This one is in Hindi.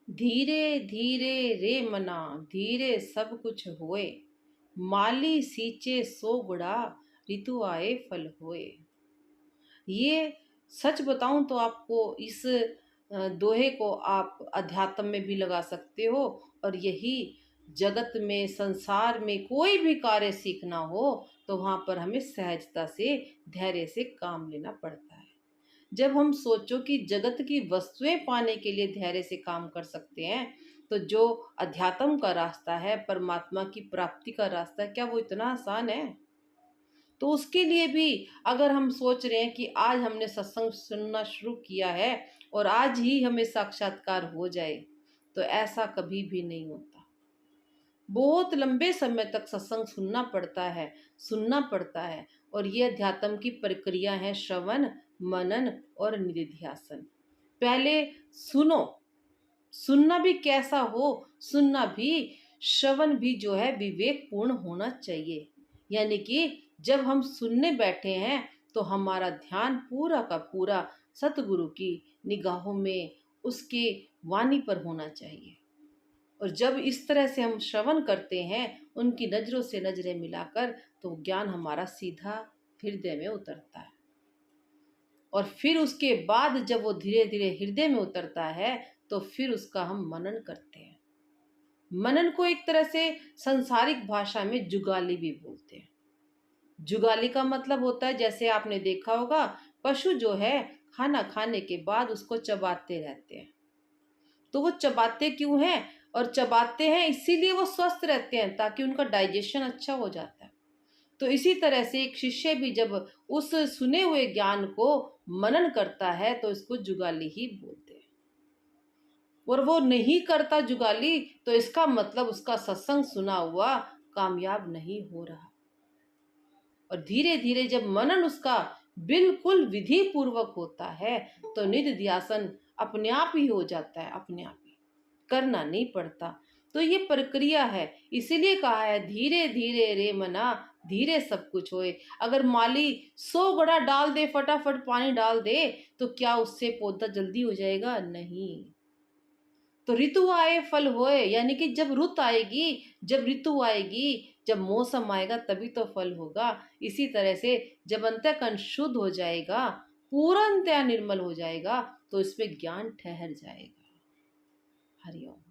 धीरे धीरे रे मना, धीरे सब कुछ होए। माली सींचे सो गुड़ा, ऋतु आए फल होए। ये सच बताऊं तो आपको इस दोहे को आप अध्यात्म में भी लगा सकते हो। और यही जगत में, संसार में कोई भी कार्य सीखना हो तो वहां पर हमें सहजता से, धैर्य से काम लेना पड़ता है। जब हम सोचो कि जगत की वस्तुएं पाने के लिए धैर्य से काम कर सकते हैं, तो जो अध्यात्म का रास्ता है, परमात्मा की प्राप्ति का रास्ता है, क्या वो इतना आसान है? तो उसके लिए भी अगर हम सोच रहे हैं कि आज हमने सत्संग सुनना शुरू किया है और आज ही हमें साक्षात्कार हो जाए, तो ऐसा कभी भी नहीं होता। बहुत लंबे समय तक सत्संग सुनना पड़ता है। और ये अध्यात्म की प्रक्रिया है, श्रवण, मनन और निधिध्यासन। पहले सुनो, सुनना भी कैसा हो, सुनना भी, श्रवण भी जो है विवेक पूर्ण होना चाहिए। यानी कि जब हम सुनने बैठे हैं तो हमारा ध्यान पूरा का पूरा सतगुरु की निगाहों में, उसके वाणी पर होना चाहिए। और जब इस तरह से हम श्रवण करते हैं, उनकी नजरों से नजरें मिलाकर, तो ज्ञान हमारा सीधा हृदय में उतरता है। और फिर उसके बाद जब वो धीरे धीरे हृदय में उतरता है, तो फिर उसका हम मनन करते हैं। मनन को एक तरह से संसारिक भाषा में जुगाली भी बोलते हैं। जुगाली का मतलब होता है, जैसे आपने देखा होगा, पशु जो है खाना खाने के बाद उसको चबाते रहते हैं। तो वो चबाते क्यों हैं? और चबाते हैं इसीलिए वो स्वस्थ रहते हैं, ताकि उनका डाइजेशन अच्छा हो जाता है। तो इसी तरह से एक शिष्य भी जब उस सुने हुए ज्ञान को मनन करता है, तो इसको जुगाली ही बोलते हैं। और वो नहीं करता जुगाली, तो इसका मतलब उसका सत्संग सुना हुआ कामयाब नहीं हो रहा। और धीरे धीरे जब मनन उसका बिल्कुल विधि पूर्वक होता है, तो निधिध्यासन अपने आप ही हो जाता है, अपने आप ही, करना नहीं पड़ता। तो ये प्रक्रिया है, इसीलिए कहा है धीरे धीरे रे मना, धीरे सब कुछ होए। अगर माली 100 गड़ा डाल दे, फटाफट पानी डाल दे, तो क्या उससे पौधा जल्दी हो जाएगा? नहीं। तो ऋतु आए फल होए, यानी कि जब रुत आएगी, जब ऋतु आएगी, जब मौसम आएगा, तभी तो फल होगा। इसी तरह से जब अंतःकरण शुद्ध हो जाएगा, पूर्णतया निर्मल हो जाएगा, तो इसमें ज्ञान ठहर जाएगा। हरिओम।